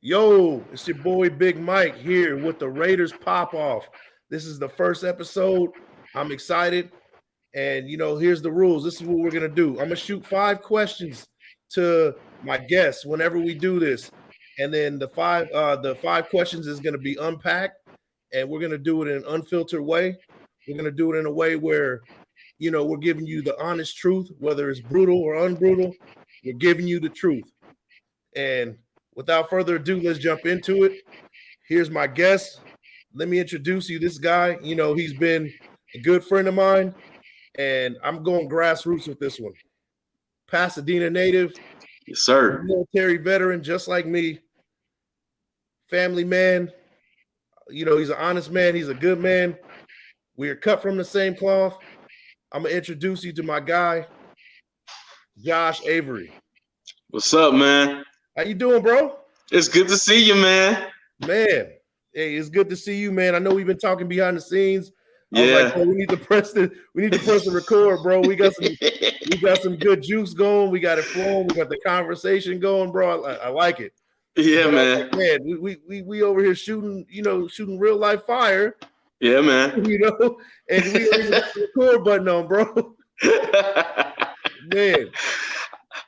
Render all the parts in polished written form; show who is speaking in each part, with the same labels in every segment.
Speaker 1: Yo, it's your boy Big Mike here with the Raiders Pop Off. This is the first episode. I'm excited. And here's the rules. This is what we're gonna do. I'm gonna shoot 5 questions to my guests whenever we do this. And then the five questions is gonna be unpacked, and we're gonna do it in an unfiltered way. We're gonna do it in a way where we're giving you the honest truth, whether it's brutal or unbrutal. We're giving you the truth. And without further ado, let's jump into it. Here's my guest. Let me introduce you. This guy, he's been a good friend of mine, and I'm going grassroots with this one. Pasadena native,
Speaker 2: Yes, sir.
Speaker 1: military veteran, just like me, family man. He's an honest man. He's a good man. We are cut from the same cloth. I'm gonna introduce you to my guy, Josh Avery.
Speaker 2: What's up, man?
Speaker 1: How you doing, bro?
Speaker 2: It's good to see you, man.
Speaker 1: Man, hey, it's good to see you, man. I know we've been talking behind the scenes. I was
Speaker 2: Yeah.
Speaker 1: like, oh, we need to press the record, bro. We got some good juice going. We got it flowing. We got the conversation going, bro. I like it.
Speaker 2: Yeah,
Speaker 1: But I was
Speaker 2: man.
Speaker 1: like, man, we over here shooting real life fire,
Speaker 2: Yeah, man.
Speaker 1: and we don't got the record button on, bro. Man,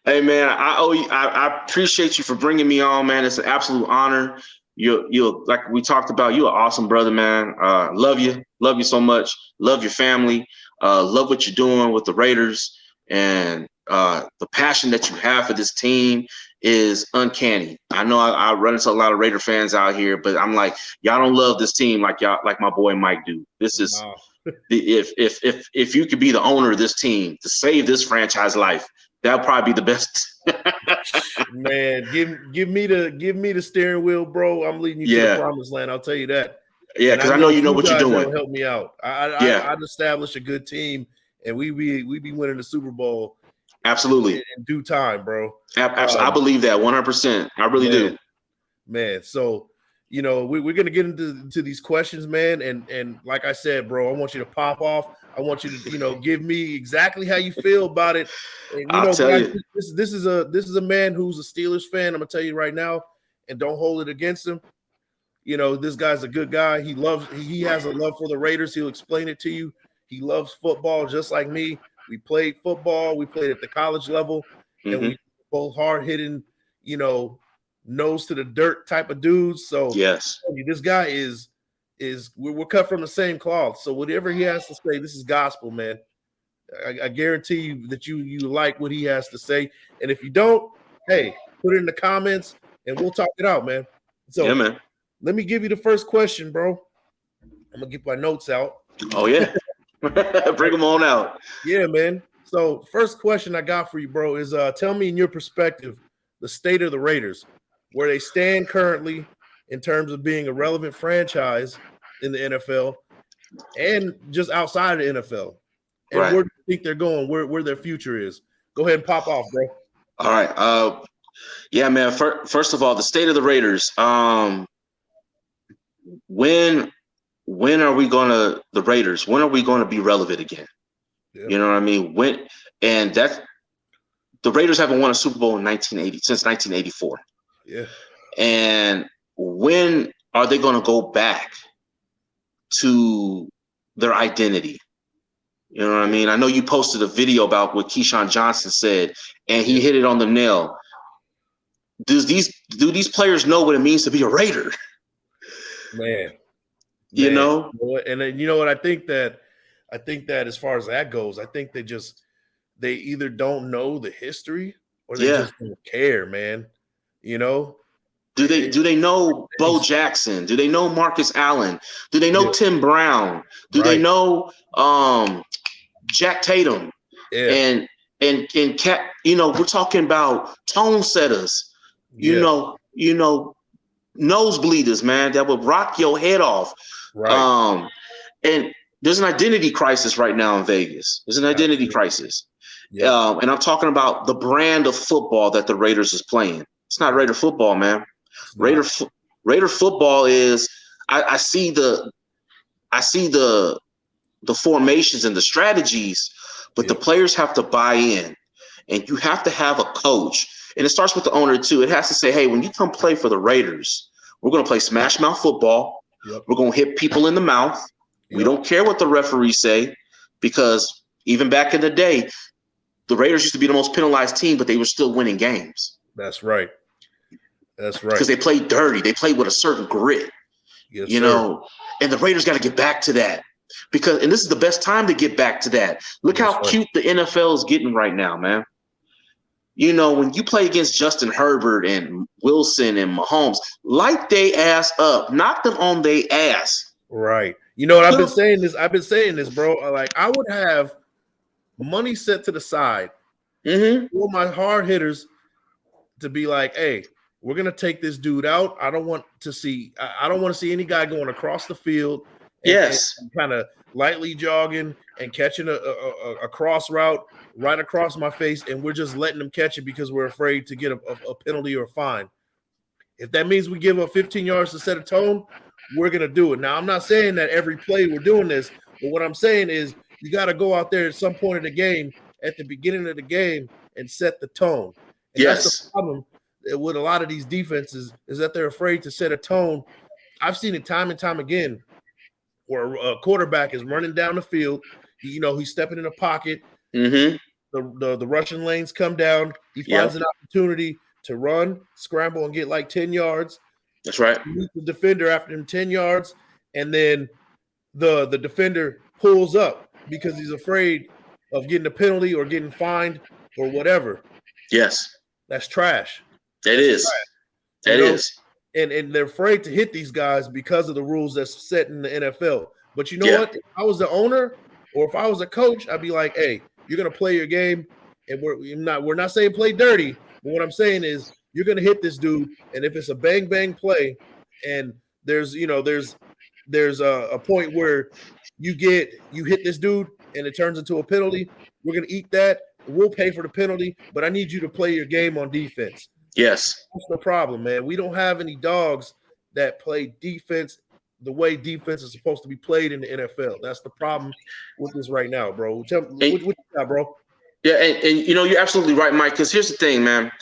Speaker 2: Hey, man. I owe you. I appreciate you for bringing me on, man. It's an absolute honor. You like we talked about. You're an awesome brother, man. Love you so much. Love your family. Love what you're doing with the Raiders, and the passion that you have for this team is uncanny. I know I run into a lot of Raider fans out here, but I'm like, y'all don't love this team like my boy Mike do. This is
Speaker 1: wow.
Speaker 2: if you could be the owner of this team to save this franchise life, that'll probably be the best.
Speaker 1: Man, give me the steering wheel, bro. I'm leading you to the promised land. I'll tell you that.
Speaker 2: Yeah,
Speaker 1: And
Speaker 2: because I know you know what you're
Speaker 1: guys
Speaker 2: doing.
Speaker 1: that'll help me out. I'd establish a good team, and we be winning the Super Bowl
Speaker 2: Absolutely.
Speaker 1: in due time, bro.
Speaker 2: I believe that 100%. I really do.
Speaker 1: Man. So we're gonna get into these questions, man. And like I said, bro, I want you to pop off. I want you to give me exactly how you feel about it. And
Speaker 2: I'll tell
Speaker 1: guys,
Speaker 2: you.
Speaker 1: this is a man who's a Steelers fan. I'm gonna tell you right now, and don't hold it against him. This guy's a good guy. He has a love for the Raiders. He'll explain it to you. He loves football just like me. We played football. We played at the college level, and we both hard hitting, nose to the dirt type of dudes. So
Speaker 2: Yes,
Speaker 1: this guy is we're cut from the same cloth. So whatever he has to say, this is gospel, man. I guarantee you that you like what he has to say. And if you don't, hey, put it in the comments and we'll talk it out, man. So
Speaker 2: yeah, man.
Speaker 1: let me give you the first question, bro. I'm gonna get my notes out.
Speaker 2: Oh yeah, bring them on out.
Speaker 1: Yeah, man. So first question I got for you, bro, is tell me in your perspective the state of the Raiders, where they stand currently in terms of being a relevant franchise in the NFL and just outside of the NFL. And
Speaker 2: Right.
Speaker 1: where do you think they're going, where their future is? Go ahead and pop off, bro.
Speaker 2: All right. Yeah, man. First of all, the state of the Raiders. When are we gonna the Raiders? When are we gonna be relevant again?
Speaker 1: Yeah.
Speaker 2: You know what I mean? The Raiders haven't won a Super Bowl since 1984.
Speaker 1: Yeah.
Speaker 2: And when are they gonna go back to their identity? You know what I mean? I know you posted a video about what Keyshawn Johnson said, and he hit it on the nail. Do these players know what it means to be a Raider?
Speaker 1: Man.
Speaker 2: You know?
Speaker 1: And then, you know what? I think that as far as that goes, I think they either don't know the history or they just don't care, man.
Speaker 2: Do they know Bo Jackson? Do they know Marcus Allen? Do they know Tim Brown? Do they know Jack Tatum?
Speaker 1: Yeah.
Speaker 2: And Cat, we're talking about tone setters, you know, nosebleeders, man, that would rock your head off.
Speaker 1: Right.
Speaker 2: And there's an identity crisis right now in Vegas. There's an identity crisis.
Speaker 1: Yeah.
Speaker 2: And I'm talking about the brand of football that the Raiders is playing. It's not Raider football, man. Raider football is I see the formations and the strategies, but the players have to buy in, and you have to have a coach and it starts with the owner too. It has to say, hey, when you come play for the Raiders, we're going to play smash mouth football.
Speaker 1: Yep.
Speaker 2: We're going to hit people in the mouth.
Speaker 1: Yep.
Speaker 2: We don't care what the referees say, because even back in the day, the Raiders used to be the most penalized team, but they were still winning games.
Speaker 1: That's right. That's right.
Speaker 2: Because they played dirty. They played with a certain grit.
Speaker 1: Yes,
Speaker 2: you know, and the Raiders got to get back to that, and this is the best time to get back to that. Look how cute the NFL is getting right now, man. You know, when you play against Justin Herbert and Wilson and Mahomes, light they ass up, knock them on their ass.
Speaker 1: Right. You know what I've been saying this, bro. Like, I would have money set to the side for my hard hitters to be like, hey, we're gonna take this dude out. I don't want to see any guy going across the field. And kind of lightly jogging and catching a cross route right across my face, and we're just letting them catch it because we're afraid to get a penalty or a fine. If that means we give up 15 yards to set a tone, we're gonna do it. Now, I'm not saying that every play we're doing this, but what I'm saying is you got to go out there at some point of the game, at the beginning of the game, and set the tone. And that's the problem with a lot of these defenses, is that they're afraid to set a tone. I've seen it time and time again where a quarterback is running down the field. He's stepping in a pocket. The Russian lanes come down. He finds an opportunity to run, scramble, and get like 10 yards.
Speaker 2: That's right.
Speaker 1: He meets the defender after him 10 yards, and then the defender pulls up because he's afraid of getting a penalty or getting fined or whatever.
Speaker 2: Yes.
Speaker 1: That's trash.
Speaker 2: It is. It is.
Speaker 1: And they're afraid to hit these guys because of the rules that's set in the NFL. But you know what? If I was the owner or if I was a coach, I'd be like, hey, you're going to play your game, and we're not saying play dirty, but what I'm saying is you're going to hit this dude, and if it's a bang bang play and there's a point where you hit this dude and it turns into a penalty, we're going to eat that. We'll pay for the penalty, but I need you to play your game on defense.
Speaker 2: Yes.
Speaker 1: That's the problem, man. We don't have any dogs that play defense the way defense is supposed to be played in the NFL. That's the problem with this right now, bro. Tell me, what you got, bro?
Speaker 2: Yeah, and you're absolutely right, Mike, because here's the thing, man.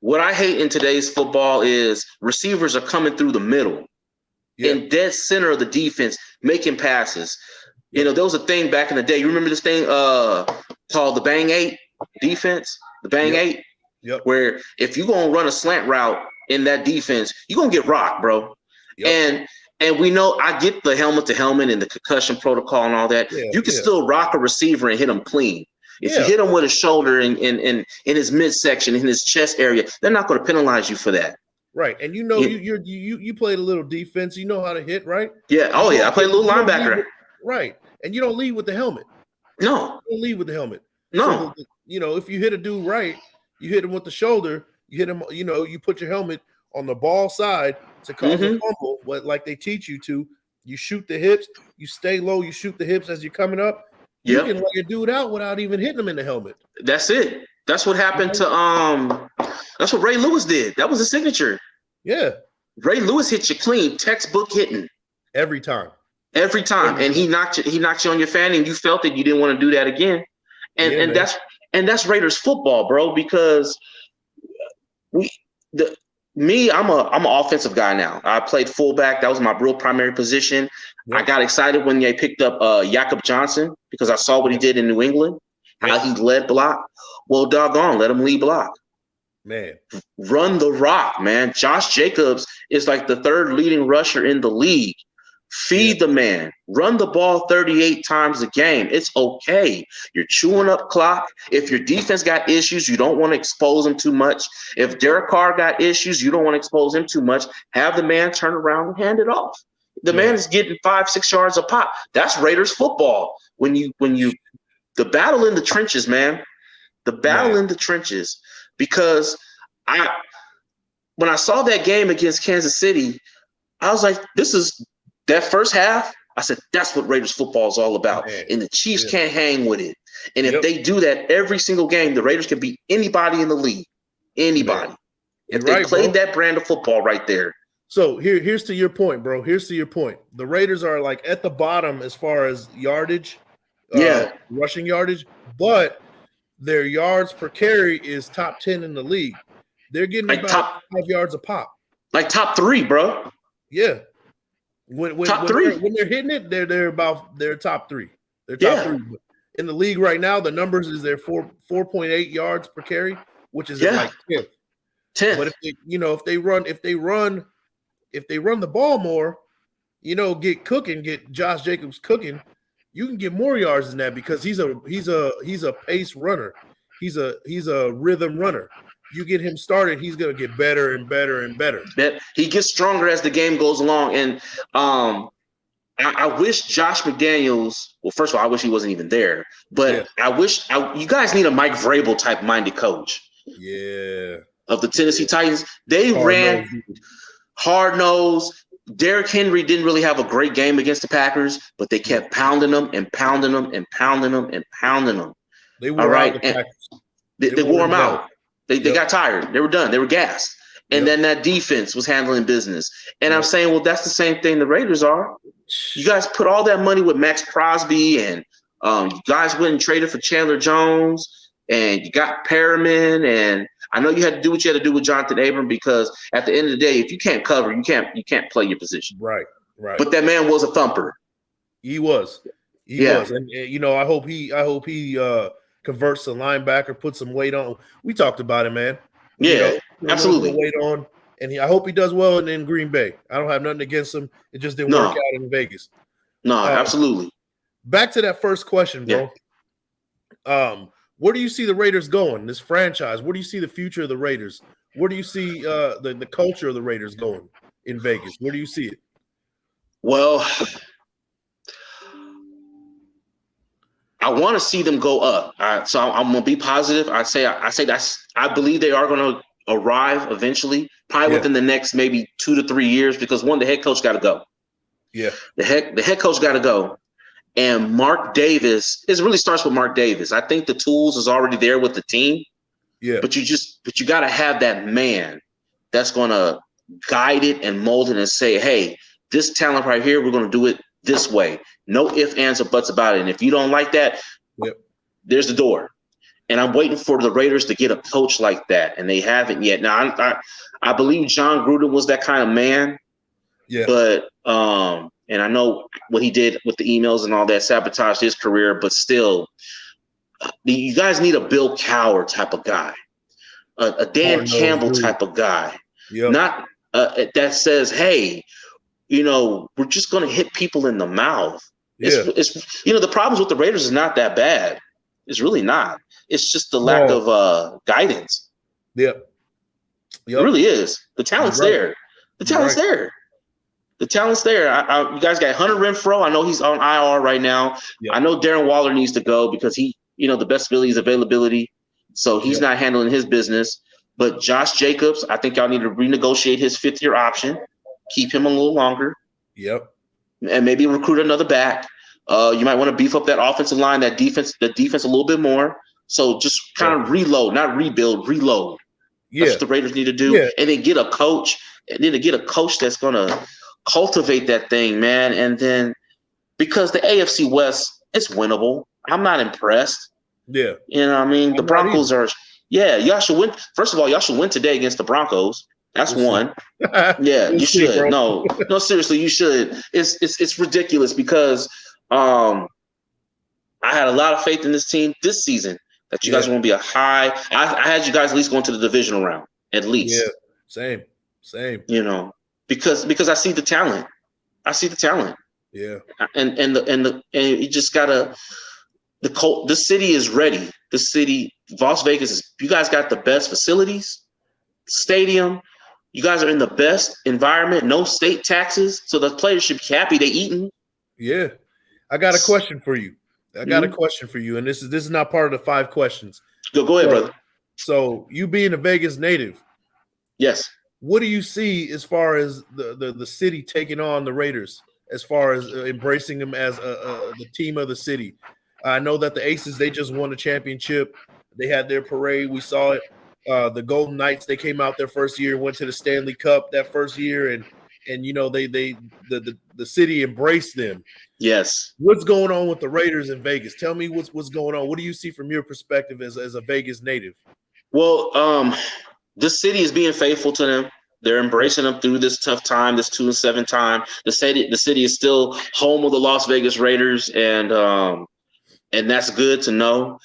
Speaker 2: What I hate in today's football is receivers are coming through the middle in dead center of the defense, making passes. There was a thing back in the day. You remember this thing called the Bang 8 defense? The Bang 8?
Speaker 1: Yep.
Speaker 2: Where if you're going to run a slant route in that defense, you're going to get rocked, bro. Yep. And we know, I get the helmet to helmet and the concussion protocol and all that. You can still rock a receiver and hit him clean. If you hit him with a shoulder in his midsection, in his chest area, they're not going to penalize you for that.
Speaker 1: Right. And you played a little defense. You know how to hit, right?
Speaker 2: Yeah. Oh, yeah. I played a little linebacker.
Speaker 1: Right. And you don't lead with the helmet.
Speaker 2: No.
Speaker 1: You don't lead with the helmet.
Speaker 2: No.
Speaker 1: So, if you hit a dude right, you hit him with the shoulder, you hit him, you put your helmet on the ball side to cause a fumble, like they teach you to. You shoot the hips, you stay low, you shoot the hips as you're coming up. You can let your dude out without even hitting him in the helmet.
Speaker 2: That's it. That's what happened to that's what Ray Lewis did. That was his signature.
Speaker 1: Yeah. Ray
Speaker 2: Lewis hit you clean, textbook hitting.
Speaker 1: Every time.
Speaker 2: And he knocked you on your fanny, and you felt that you didn't want to do that again. And that's Raiders football, bro, because I'm an offensive guy now. I played fullback. That was my real primary position. Yep. I got excited when they picked up Jakob Johnson because I saw what he did in New England, how he led block. Well, doggone, let him lead block.
Speaker 1: Man.
Speaker 2: Run the rock, man. Josh Jacobs is like the third leading rusher in the league. Feed the man. Run the ball 38 times a game. It's okay. You're chewing up clock. If your defense got issues, you don't want to expose them too much. If Derek Carr got issues, you don't want to expose him too much. Have the man turn around and hand it off. The man is getting 5-6 yards a pop. That's Raiders football. When you the battle in the trenches, man. The battle in the trenches. Because when I saw that game against Kansas City, I was like, this is that first half. I said, that's what Raiders football is all about. Man. And the Chiefs can't hang with it. And if they do that every single game, the Raiders can beat anybody in the league. Anybody. If they played that brand of football right there.
Speaker 1: So here's to your point, bro. Here's to your point. The Raiders are like at the bottom as far as yardage, rushing yardage, but their yards per carry is top 10 in the league. They're getting
Speaker 2: like
Speaker 1: about 5 yards a pop.
Speaker 2: Like top 3, bro.
Speaker 1: Yeah. When they're hitting it, they're top 3. They're top 3. But in the league right now, the numbers is they're 4.8 yards per carry, which is like 10th.
Speaker 2: 10th.
Speaker 1: But if they run the ball more, get Josh Jacobs cooking, you can get more yards than that because he's a pace runner. He's a rhythm runner. You get him started, he's gonna get better and better and better.
Speaker 2: He gets stronger as the game goes along. And I wish Josh McDaniels. Well, first of all, I wish he wasn't even there. But you guys need a Mike Vrabel type minded coach.
Speaker 1: Yeah.
Speaker 2: Of the Tennessee Titans, they ran hard nosed. Derrick Henry didn't really have a great game against the Packers, but they kept pounding them and pounding them and pounding them and pounding them.
Speaker 1: They wore out the Packers.
Speaker 2: They wore them out. They got tired. They were done. They were gassed. And then that defense was handling business. And I'm saying, well, that's the same thing the Raiders are. You guys put all that money with Max Crosby, and you guys went and traded for Chandler Jones, and you got Perriman, and I know you had to do what you had to do with Jonathan Abram because at the end of the day, if you can't cover, you can't play your position.
Speaker 1: Right.
Speaker 2: But that man was a thumper.
Speaker 1: He was. He was. And I hope he converts to linebacker, put some weight on. We talked about it, man.
Speaker 2: Yeah, absolutely.
Speaker 1: Weight on, and I hope he does well in Green Bay. I don't have nothing against him. It just didn't work out in Vegas.
Speaker 2: No, absolutely.
Speaker 1: Back to that first question, bro. Yeah. Where do you see the Raiders going? This franchise. Where do you see the future of the Raiders? Where do you see the culture of the Raiders going in Vegas? Where do you see it?
Speaker 2: Well, I want to see them go up. So I'm gonna be positive. I believe they are gonna arrive eventually, probably within the next maybe 2 to 3 years, because the head coach got to go. Yeah, the head coach got to go, and Mark Davis. It really starts with Mark Davis. I think the tools is already there with the team. Yeah, but you got to have that man that's gonna guide it and mold it and say, hey, this talent right here, we're gonna do it this way. No ifs, ands, or buts about it. And if you don't like that, there's the door. And I'm waiting for the Raiders to get a coach like that, and they haven't yet. Now, I believe John Gruden was that kind of man. Yeah. But and I know what he did with the emails and all that sabotaged his career. But still, you guys need a Bill Cowher type of guy, a Dan Campbell type of guy, not that says, hey, we're just going to hit people in the mouth. Yeah. It's the problems with the Raiders is not that bad. It's really not. It's just the lack of guidance. Yep. It really is. The talent's there. The talent's there. The talent's there. You guys got Hunter Renfrow. I know he's on IR right now. Yep. I know Darren Waller needs to go because he, the best ability is availability. So he's not handling his business. But Josh Jacobs, I think y'all need to renegotiate his 5th-year option. Keep him a little longer. Yep. And maybe recruit another back. You might want to beef up that offensive line, the defense a little bit more. So just kind of reload, not rebuild, reload. Yeah. That's what the Raiders need to do. Yeah. And then get a coach. And then to get a coach that's going to cultivate that thing, man. And then because the AFC West, it's winnable. I'm not impressed. Yeah. The Broncos are – y'all should win. First of all, y'all should win today against the Broncos. That's one. Yeah, you should. No, seriously, you should. It's ridiculous because I had a lot of faith in this team this season that you guys are going to be a high. I had you guys at least going to the divisional round at least. Yeah, same. Because I see the talent. Yeah, and you just gotta. The city is ready. The city, Las Vegas is. You guys got the best facilities, stadium. You guys are in the best environment, no state taxes, so the players should be happy they eating. Yeah. I got a question for you. And this is not part of the 5 questions. Go ahead, brother.
Speaker 1: So you being a Vegas native.
Speaker 2: Yes.
Speaker 1: What do you see as far as the city taking on the Raiders, as far as embracing them as the team of the city? I know that the Aces, they just won the championship. They had their parade. We saw it. The Golden Knights, they came out their first year, went to the Stanley Cup that first year, and and the city embraced them.
Speaker 2: Yes.
Speaker 1: What's going on with the Raiders in Vegas? Tell me what's going on. What do you see from your perspective as a Vegas native?
Speaker 2: Well, this city is being faithful to them. They're embracing them through this tough time, this 2-7 time. The city is still home of the Las Vegas Raiders, and that's good to know.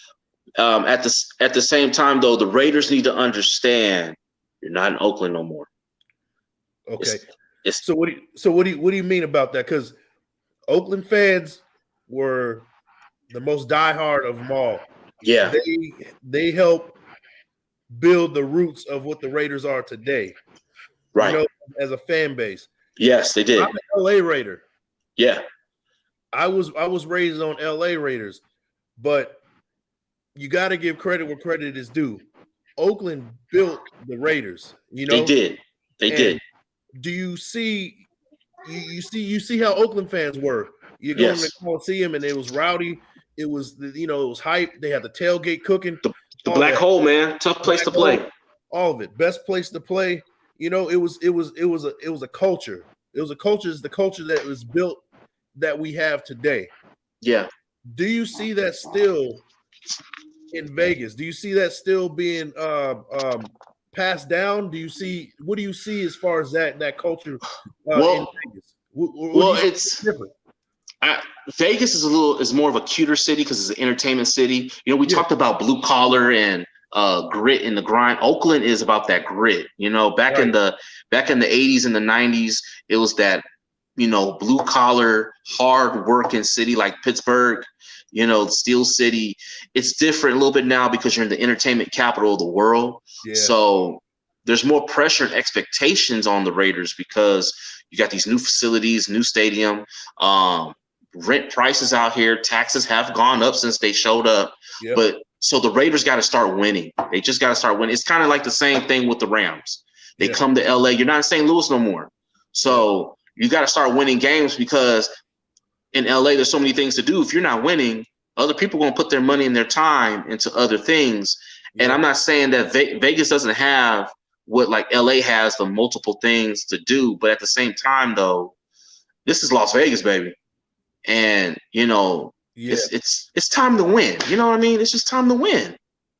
Speaker 2: At the same time, though, the Raiders need to understand you're not in Oakland no more.
Speaker 1: Okay. So what do you mean about that? Because Oakland fans were the most diehard of them all.
Speaker 2: Yeah.
Speaker 1: They help build the roots of what the Raiders are today.
Speaker 2: Right.
Speaker 1: As a fan base.
Speaker 2: Yes, they did.
Speaker 1: I'm an LA Raider.
Speaker 2: Yeah.
Speaker 1: I was raised on LA Raiders, but you got to give credit where credit is due. Oakland built the Raiders.
Speaker 2: They did. They did.
Speaker 1: Do you see you see how Oakland fans were? You go in the Coliseum and it was rowdy. It was it was hype. They had the tailgate cooking.
Speaker 2: The black hole, man. Tough place to play.
Speaker 1: All of it. Best place to play. It was a culture. It was a culture. It's the culture that was built that we have today.
Speaker 2: Yeah.
Speaker 1: Do you see that still in Vegas? Do you see that still being passed down? What do you see as far as that culture in Vegas?
Speaker 2: It's different. Vegas is more of a cuter city because it's an entertainment city. We talked about blue collar and grit and the grind. Oakland is about that grit. Back in the 80s and the 90s, it was that blue collar, hard working city like Pittsburgh. Steel City. It's different a little bit now because you're in the entertainment capital of the world. Yeah. So there's more pressure and expectations on the Raiders because you got these new facilities, new stadium, rent prices out here. Taxes have gone up since they showed up. Yep. But so the Raiders got to start winning. They just got to start winning. It's kind of like the same thing with the Rams. They come to LA. You're not in St. Louis no more. So you got to start winning games because in LA, there's so many things to do. If you're not winning, other people are going to put their money and their time into other things. Yeah. And I'm not saying that Vegas doesn't have what like LA has, the multiple things to do. But at the same time, though, this is Las Vegas, baby. And, it's time to win. You know what I mean? It's just time to win.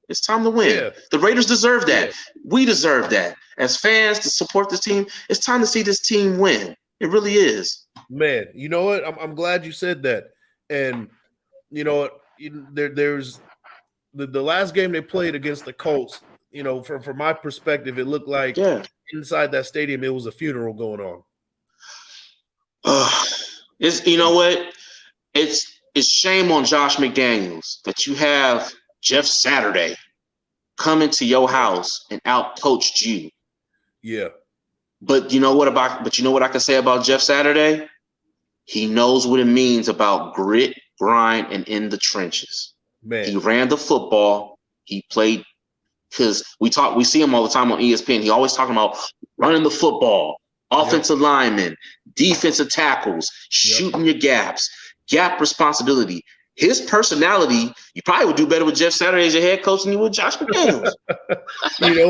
Speaker 2: It's time to win. Yeah. The Raiders deserve that. Yeah. We deserve that. As fans to support this team, it's time to see this team win. It really is.
Speaker 1: Man, you know what? I'm glad you said that. And you know what? There's the last game they played against the Colts. From my perspective, it looked like inside that stadium it was a funeral going on.
Speaker 2: It's shame on Josh McDaniels that you have Jeff Saturday come into your house and out-coached you.
Speaker 1: Yeah.
Speaker 2: But you know what I can say about Jeff Saturday? He knows what it means about grit, grind, and in the trenches. Man. He ran the football. He played because we see him all the time on ESPN. He always talking about running the football, offensive linemen, defensive tackles, shooting your gaps, gap responsibility. His personality, you probably would do better with Jeff Saturday as your head coach than you would Josh McDaniels.
Speaker 1: You know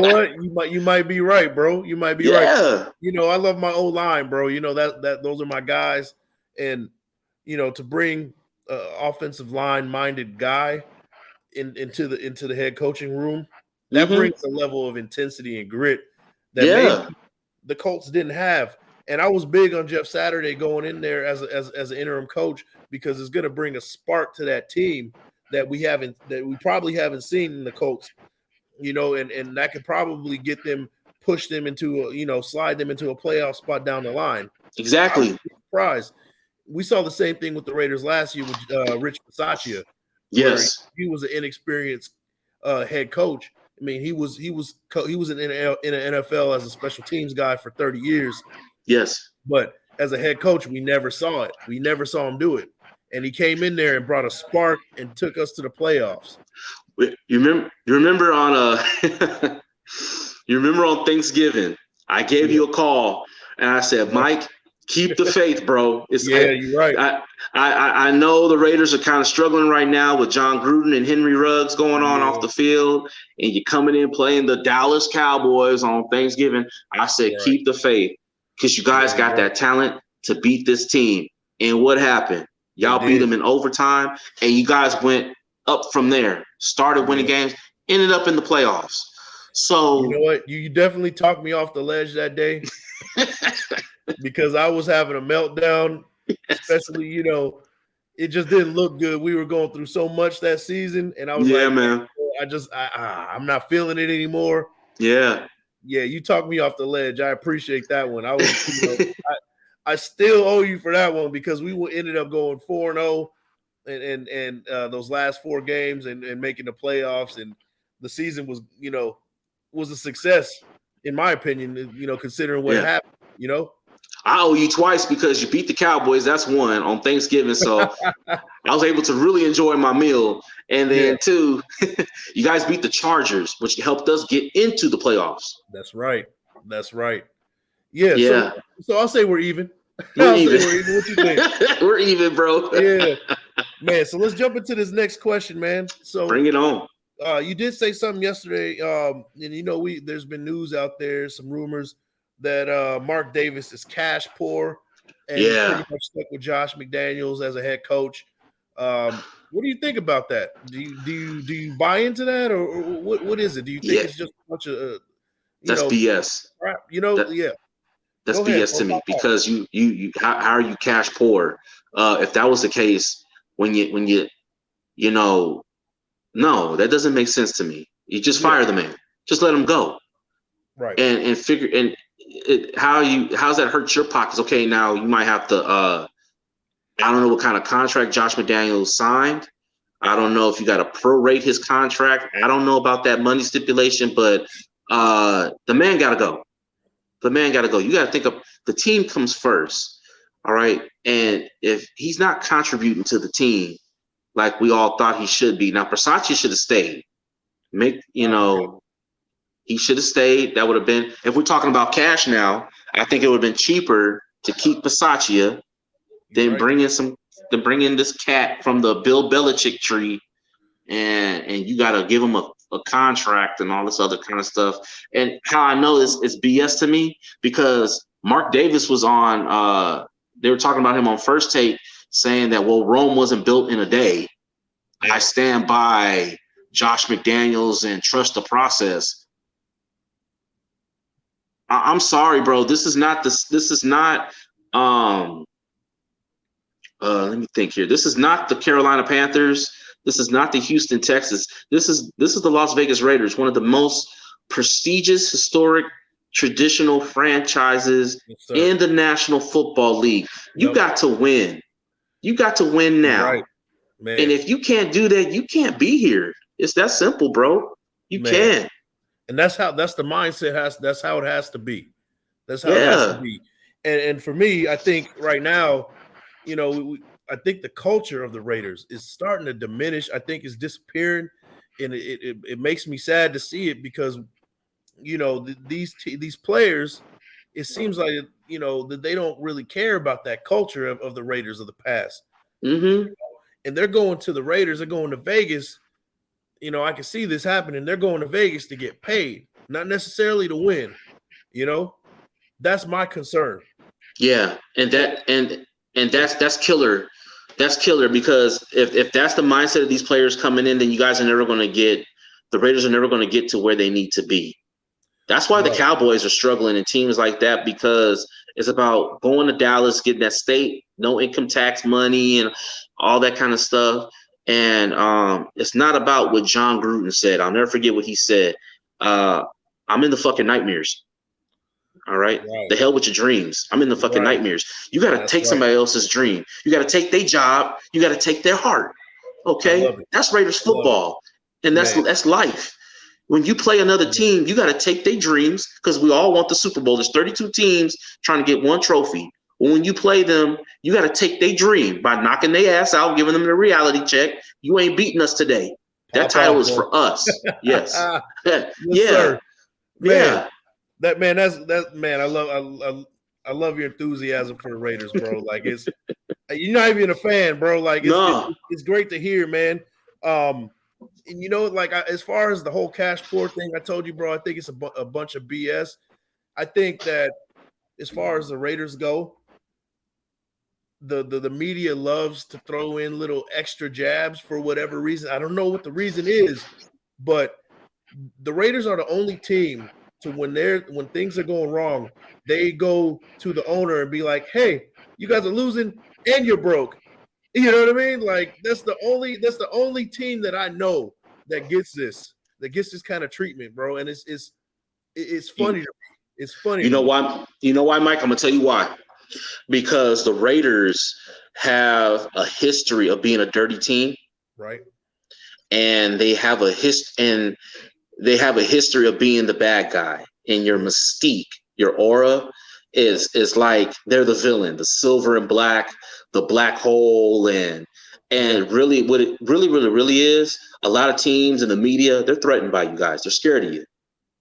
Speaker 1: what? You might be right, bro. You might be right. I love my O-line, bro. That those are my guys. And to bring offensive line minded guy into the head coaching room, that brings a level of intensity and grit that maybe the Colts didn't have. And I was big on Jeff Saturday going in there as an interim coach because it's going to bring a spark to that team that we probably haven't seen in the Colts, and that could probably push them into slide them into a playoff spot down the line.
Speaker 2: Exactly.
Speaker 1: I'm surprised. We saw the same thing with the Raiders last year with Rich Bisaccia.
Speaker 2: Yes,
Speaker 1: he was an inexperienced head coach. I mean, he was in the NFL as a special teams guy for 30 years.
Speaker 2: Yes,
Speaker 1: but as a head coach, we never saw it. We never saw him do it, and he came in there and brought a spark and took us to the playoffs.
Speaker 2: You remember on you remember on Thanksgiving, I gave you a call and I said, Mike, keep the faith, bro.
Speaker 1: You're right.
Speaker 2: I know the Raiders are kind of struggling right now with John Gruden and Henry Ruggs going on off the field, and you're coming in playing the Dallas Cowboys on Thanksgiving. I said, keep the faith. because you guys got that talent to beat this team. And what happened? Y'all beat them in overtime, and you guys went up from there, started winning games, ended up in the playoffs. So
Speaker 1: you know what? You definitely talked me off the ledge that day because I was having a meltdown, especially, it just didn't look good. We were going through so much that season, and I was like,
Speaker 2: man,
Speaker 1: I'm not feeling it anymore.
Speaker 2: Yeah,
Speaker 1: you talked me off the ledge. I appreciate that one. I was, I still owe you for that one because we ended up going 4-0 and those last 4 games and making the playoffs, and the season was a success in my opinion. Considering what happened.
Speaker 2: I owe you twice because you beat the Cowboys. That's one on Thanksgiving, so I was able to really enjoy my meal. And then 2, you guys beat the Chargers, which helped us get into the playoffs.
Speaker 1: That's right. Yeah. So I'll say we're even.
Speaker 2: We're even.
Speaker 1: What you think?
Speaker 2: We're even, bro.
Speaker 1: Yeah, man. So let's jump into this next question, man. So
Speaker 2: bring it on.
Speaker 1: You did say something yesterday, and there's been news out there, some rumors that Mark Davis is cash poor and he's pretty much stuck with Josh McDaniels as a head coach. What do you think about that? Do you buy into that, or what is it? Do you think it's just a bunch of
Speaker 2: that's BS?
Speaker 1: Crap,
Speaker 2: That's BS to me because you how are you cash poor? If that was the case, when you no, that doesn't make sense to me. You just fire the man, just let him go,
Speaker 1: right?
Speaker 2: And figure how's that hurt your pockets? Okay, now you might have to. I don't know what kind of contract Josh McDaniels signed. I don't know if you got to prorate his contract. I don't know about that money stipulation, but the man got to go. The man got to go. You got to think of the team comes first, all right? And if he's not contributing to the team like we all thought he should be, now Versace should have stayed. He should have stayed. That would have been, if we're talking about cash now, I think it would have been cheaper to keep Versace than bring in this cat from the Bill Belichick tree, and you got to give him a contract and all this other kind of stuff. And how I know this is BS to me because Mark Davis was on. They were talking about him on First Take, saying that Rome wasn't built in a day. I stand by Josh McDaniels and trust the process. I'm sorry, bro. This is not. Let me think here. This is not the Carolina Panthers. This is not the Houston Texans. This is the Las Vegas Raiders, one of the most prestigious, historic, traditional franchises in the National Football League. You got to win. You got to win now.
Speaker 1: Right, man.
Speaker 2: And if you can't do that, you can't be here. It's that simple, bro. You can't.
Speaker 1: And that's the mindset that's how it has to be. That's how it has to be. And for me, I think right now, I think the culture of the Raiders is starting to diminish. I think it's disappearing, and it makes me sad to see it because, these players, it seems like that they don't really care about that culture of the Raiders of the past.
Speaker 2: Mm-hmm.
Speaker 1: And they're going to the Raiders. They're going to Vegas. I can see this happening. They're going to Vegas to get paid, not necessarily to win. That's my concern.
Speaker 2: Yeah, and that's killer. That's killer because if that's the mindset of these players coming in, then you guys are never going to get the Raiders are never going to get to where they need to be. That's why the Cowboys are struggling and teams like that because it's about going to Dallas, getting that state, no income tax money and all that kind of stuff. And it's not about what John Gruden said. I'll never forget what he said. I'm in the fucking nightmares. All right. The hell with your dreams. I'm in the fucking nightmares. You got to take somebody else's dream. You got to take their job. You got to take their heart. Okay. That's Raiders football. And that's life. When you play another team, you got to take their dreams because we all want the Super Bowl. There's 32 teams trying to get one trophy. But when you play them, you got to take their dream by knocking their ass out, giving them the reality check. You ain't beating us today. That title is for us. Yes.
Speaker 1: Sir. Man. I love your enthusiasm for the Raiders, bro. Like you're not even a fan, bro. Like it's great to hear, man. And as far as the whole cash poor thing, I told you, bro, I think it's a bunch of BS. I think that as far as the Raiders go, the media loves to throw in little extra jabs for whatever reason. I don't know what the reason is, but the Raiders are the only team to when things are going wrong, they go to the owner and be like, "Hey, you guys are losing and you're broke." You know what I mean? Like that's the only team that I know that gets this kind of treatment, bro. And it's funny to me. It's funny
Speaker 2: You
Speaker 1: to
Speaker 2: know
Speaker 1: me.
Speaker 2: why? You know why, Mike? I'm gonna tell you why. Because the Raiders have a history of being a dirty team,
Speaker 1: Right?
Speaker 2: and they have a history of being the bad guy. And your mystique, your aura, is like they're the villain, the silver and black, the black hole, and really, what it really is. A lot of teams in the media, they're threatened by you guys. They're scared of you.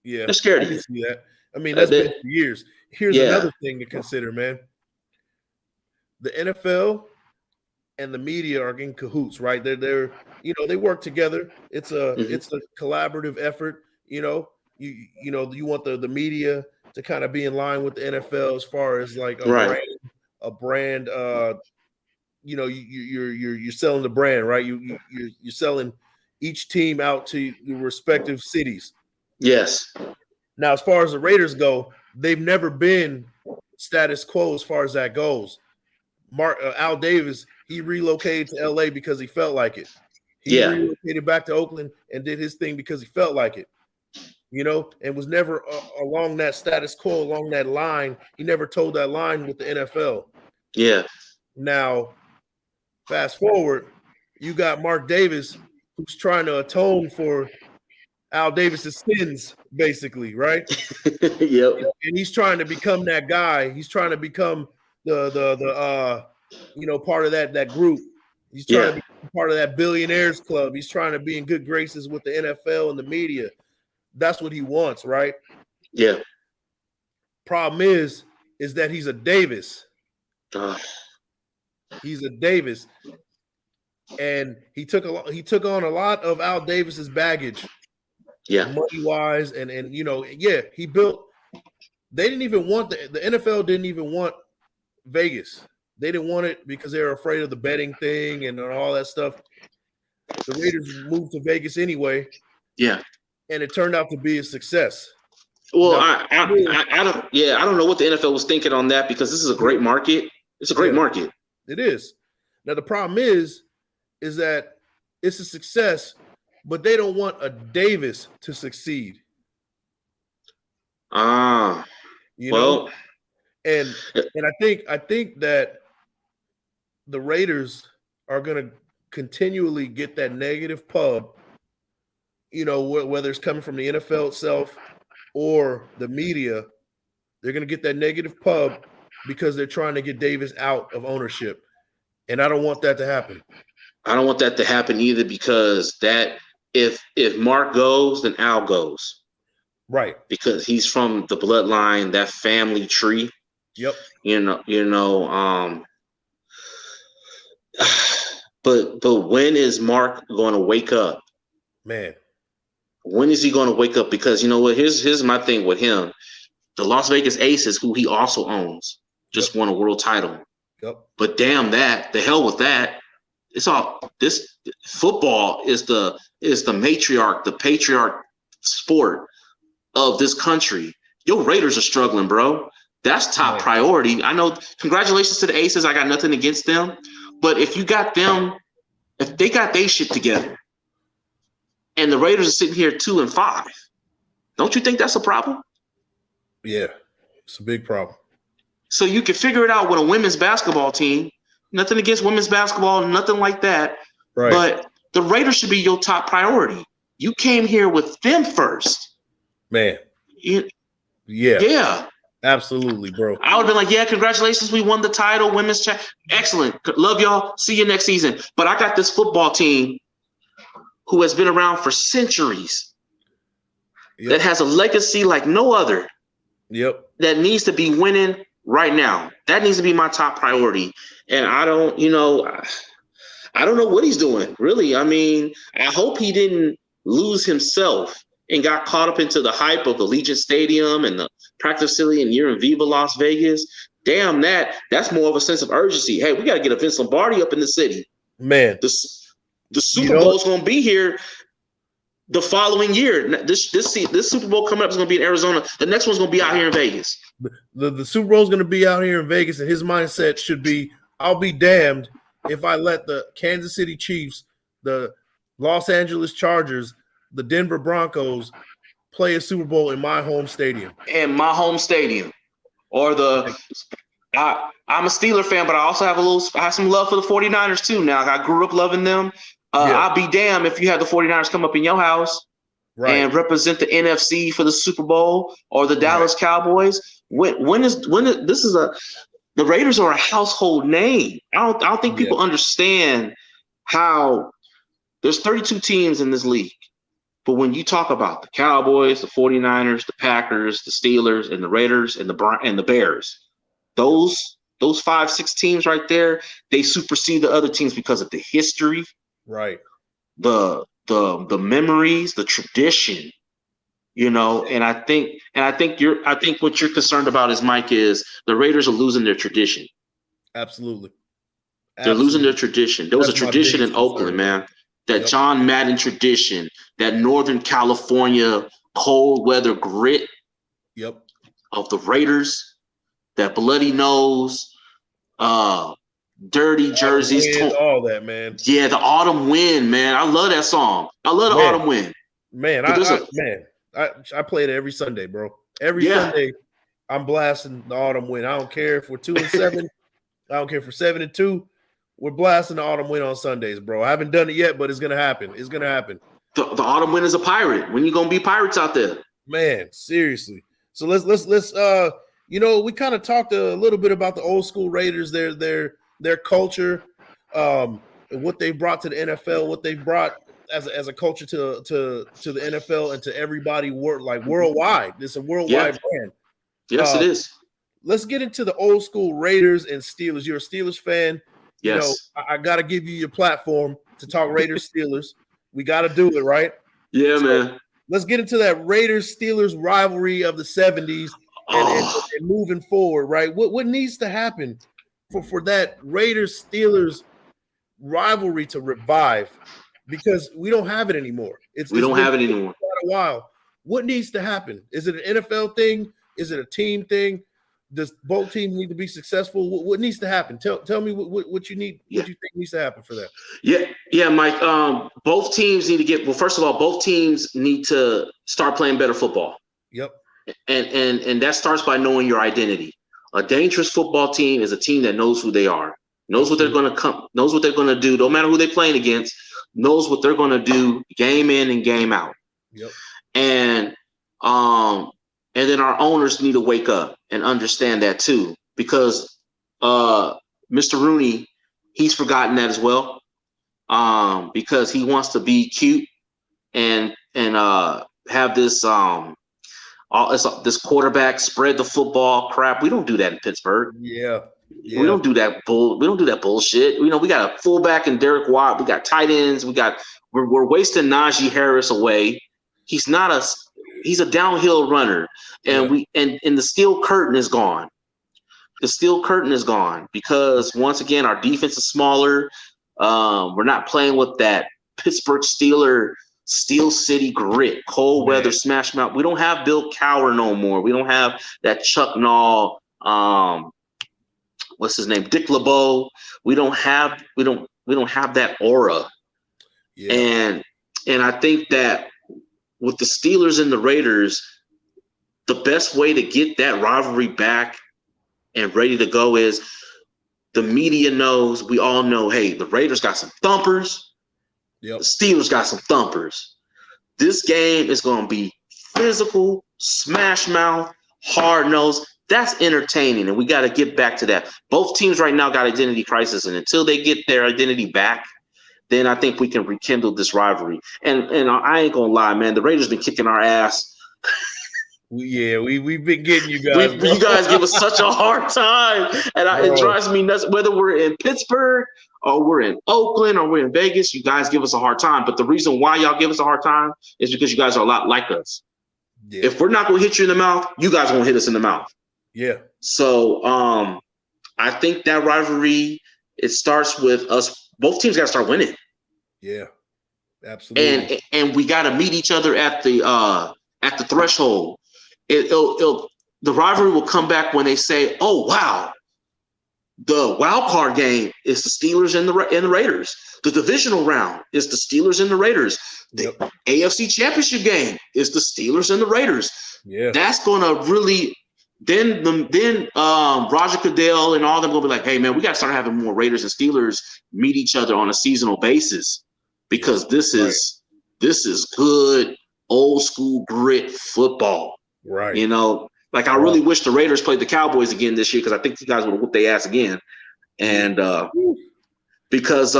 Speaker 1: Yeah,
Speaker 2: They're scared
Speaker 1: I
Speaker 2: of
Speaker 1: can
Speaker 2: you.
Speaker 1: see that. I mean, that's been for years. Here's
Speaker 2: Yeah,
Speaker 1: another thing to consider, man. The NFL and the media are in cahoots, right? They're they work together.
Speaker 2: hmm
Speaker 1: It's a collaborative effort. You want the media to kind of be in line with the NFL as far as like
Speaker 2: right.
Speaker 1: a brand. You're selling the brand, right? You're selling each team out to your respective cities.
Speaker 2: Yes,
Speaker 1: Now, as far as the Raiders go, they've never been status quo as far as that goes. Al Davis, he relocated to LA because he felt like it. He
Speaker 2: yeah,
Speaker 1: relocated back to Oakland and did his thing because he felt like it, and was never along that status quo, along that line. He never told that line with the NFL.
Speaker 2: yeah,
Speaker 1: Now, fast forward, you got Mark Davis, who's trying to atone for Al Davis's sins, basically, right?
Speaker 2: yep,
Speaker 1: And he's trying to become that guy. He's trying to become the part of that group. He's trying to
Speaker 2: yeah,
Speaker 1: be part of that billionaires club. He's trying to be in good graces with the NFL and the media. That's what he wants, right?
Speaker 2: yeah.
Speaker 1: Problem is that he's a Davis.
Speaker 2: Uh,
Speaker 1: He's a Davis, and he took on a lot of Al Davis's baggage,
Speaker 2: yeah,
Speaker 1: money wise, and he built. They didn't even want the NFL didn't even want Vegas. They didn't want it because they were afraid of the betting thing and all that stuff. The Raiders moved to Vegas anyway,
Speaker 2: yeah.
Speaker 1: and it turned out to be a success.
Speaker 2: Well,
Speaker 1: Now,
Speaker 2: I don't, yeah, I don't know what the NFL was thinking on that, because this is a great market. It's a great
Speaker 1: yeah,
Speaker 2: market.
Speaker 1: it is. Now the problem is that it's a success, but they don't want a Davis to succeed.
Speaker 2: Ah,
Speaker 1: You know,
Speaker 2: well,
Speaker 1: and I think that the Raiders are going to continually get that negative pub. Whether it's coming from the NFL itself or the media, they're going to get that negative pub because they're trying to get Davis out of ownership, and I don't want that to happen.
Speaker 2: I don't want that to happen either, because that if Mark goes, then Al goes,
Speaker 1: Right.
Speaker 2: because he's from the bloodline, that family tree.
Speaker 1: Yep.
Speaker 2: But when is Mark going to wake up?
Speaker 1: Man.
Speaker 2: When is he going to wake up? Because you know what? Here's my thing with him. The Las Vegas Aces, who he also owns,
Speaker 1: Yep.
Speaker 2: just won a world title.
Speaker 1: Yep.
Speaker 2: But damn that, the hell with that. It's all this football is the matriarch, the patriarch sport of this country. Your Raiders are struggling, bro. That's top priority. I know. Congratulations to the Aces. I got nothing against them. But if you got them, if they got their shit together, and the Raiders are sitting here 2-5, don't you think that's a problem?
Speaker 1: Yeah, it's a big problem.
Speaker 2: So you can figure it out with a women's basketball team. Nothing against women's basketball, nothing like that.
Speaker 1: Right.
Speaker 2: But the Raiders should be your top priority. You came here with them first.
Speaker 1: Man.
Speaker 2: Yeah.
Speaker 1: Yeah. Absolutely, bro.
Speaker 2: I would have been like, yeah, congratulations. We won the title, women's chat. Excellent. Love y'all. See you next season. But I got this football team who has been around for centuries, that has a legacy like no other.
Speaker 1: Yep.
Speaker 2: That needs to be winning right now. That needs to be my top priority. And I don't know what he's doing, really. I mean, I hope he didn't lose himself and got caught up into the hype of the Allegiant Stadium and the practice facility and you're in Viva Las Vegas, damn that's more of a sense of urgency. Hey, we got to get a Vince Lombardi up in the city.
Speaker 1: Man,
Speaker 2: the Super Bowl is going to be here the following year. This Super Bowl coming up is going to be in Arizona. The next one's going to be out here in Vegas.
Speaker 1: The Super Bowl is going to be out here in Vegas, and his mindset should be, I'll be damned if I let the Kansas City Chiefs, the Los Angeles Chargers, the Denver Broncos play a Super Bowl in my home stadium.
Speaker 2: In my home stadium. Or I'm a Steeler fan, but I also have some love for the 49ers too. Now I grew up loving them. I'll be damned if you have the 49ers come up in your house and represent the NFC for the Super Bowl, or the Dallas Cowboys. The Raiders are a household name. I don't think people understand how there's 32 teams in this league. But when you talk about the Cowboys, the 49ers, the Packers, the Steelers, and the Raiders, and the Bears, those 5-6 teams right there, they supersede the other teams because of the history,
Speaker 1: right?
Speaker 2: The memories, the tradition, And I think what you're concerned about is, Mike, is the Raiders are losing their tradition.
Speaker 1: Absolutely.
Speaker 2: They're losing their tradition. There was a tradition in Oakland, man. That John Madden tradition, that Northern California cold weather grit of the Raiders, that bloody nose, dirty jerseys.
Speaker 1: All that, man.
Speaker 2: Yeah, the autumn wind, man. I love that song. I love the autumn wind.
Speaker 1: Man, I play it every Sunday, bro. Every Sunday, I'm blasting the autumn wind. I don't care if we're 2-7. I don't care if we're 7-2. We're blasting the autumn wind on Sundays, bro. I haven't done it yet, but it's gonna happen. It's gonna happen.
Speaker 2: The autumn wind is a pirate. When you gonna be pirates out there?
Speaker 1: Man, seriously. So let's we kind of talked a little bit about the old school Raiders, their culture, what they brought to the NFL, what they brought as a culture to the NFL and to everybody worldwide. It's a worldwide brand.
Speaker 2: Yes, it is.
Speaker 1: Let's get into the old school Raiders and Steelers. You're a Steelers fan.
Speaker 2: Yes.
Speaker 1: I got to give you your platform to talk Raiders Steelers. We got to do it, right?
Speaker 2: Yeah, man.
Speaker 1: Let's get into that Raiders Steelers rivalry of the 70s and moving forward, right? What needs to happen for that Raiders Steelers rivalry to revive? Because we don't have it anymore.
Speaker 2: We don't have it anymore.
Speaker 1: Quite a while. What needs to happen? Is it an NFL thing? Is it a team thing? Does both teams need to be successful? What needs to happen? Tell me what you need. What you think needs to happen for that?
Speaker 2: Yeah, Mike. Both teams need to get. Well, first of all, both teams need to start playing better football.
Speaker 1: Yep.
Speaker 2: And that starts by knowing your identity. A dangerous football team is a team that knows who they are, knows what they're going to knows what they're going to do. No matter who they're playing against, knows what they're going to do game in and game out.
Speaker 1: Yep.
Speaker 2: And then our owners need to wake up and understand that too, because Mr. Rooney, he's forgotten that as well, because he wants to be cute and have this this quarterback spread the football crap. We don't do that in Pittsburgh.
Speaker 1: Yeah.
Speaker 2: We don't do that we don't do that bullshit. We got a fullback in Derek Watt. We got tight ends. We're wasting Najee Harris away. He's a downhill runner. And and the steel curtain is gone. The steel curtain is gone because once again our defense is smaller. We're not playing with that Pittsburgh Steeler Steel City grit, cold weather smash mouth. We don't have Bill Cowher no more. We don't have that Chuck Noll, what's his name, Dick LeBeau. We don't have that aura. Yeah. And I think that with the Steelers and the Raiders, the best way to get that rivalry back and ready to go is the media knows, we all know, hey, the Raiders got some thumpers. Yep. The Steelers got some thumpers. This game is going to be physical, smash mouth, hard nose. That's entertaining, and we got to get back to that. Both teams right now got identity crisis, and until they get their identity back, then I think we can rekindle this rivalry. And I ain't going to lie, man, the Raiders been kicking our ass.
Speaker 1: Yeah, we've been getting you guys.
Speaker 2: You guys give us such a hard time, and it drives me nuts. Whether we're in Pittsburgh oh, we're in Oakland or we're in Vegas, you guys give us a hard time. But the reason why y'all give us a hard time is because you guys are a lot like us.
Speaker 1: Yeah.
Speaker 2: If we're not going to hit you in the mouth, you guys won't hit us in the mouth.
Speaker 1: Yeah.
Speaker 2: So I think that rivalry, it starts with us. Both teams got to start winning.
Speaker 1: Yeah, absolutely.
Speaker 2: And we got to meet each other at the threshold. The rivalry will come back when they say, "Oh wow, the wild card game is the Steelers and the Raiders. The divisional round is the Steelers and the Raiders. The AFC Championship game is the Steelers and the Raiders."
Speaker 1: Yeah,
Speaker 2: that's gonna really. Then Roger Goodell and all them gonna be like, "Hey man, we gotta start having more Raiders and Steelers meet each other on a seasonal basis because this is good old school grit football."
Speaker 1: Right.
Speaker 2: You know, like I really wish the Raiders played the Cowboys again this year because I think you guys would have whooped their ass again. And because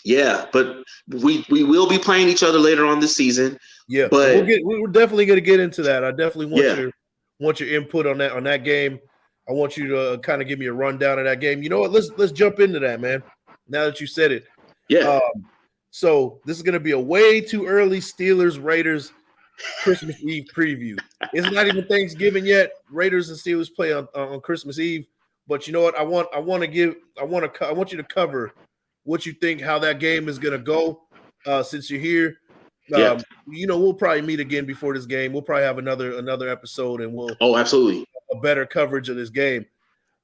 Speaker 2: yeah, but we will be playing each other later on this season.
Speaker 1: Yeah,
Speaker 2: but
Speaker 1: we're definitely gonna get into that. I definitely want your input on that game. I want you to kind of give me a rundown of that game. You know what? Let's jump into that, man. Now that you said it.
Speaker 2: Yeah.
Speaker 1: So this is gonna be a way too early Steelers Raiders Christmas Eve preview. It's not even Thanksgiving yet. Raiders and Steelers play on Christmas Eve. But you know what? I want you to cover what you think, how that game is gonna go. Since you're here. You know, we'll probably meet again before this game. We'll probably have another episode, and we'll
Speaker 2: absolutely
Speaker 1: a better coverage of this game.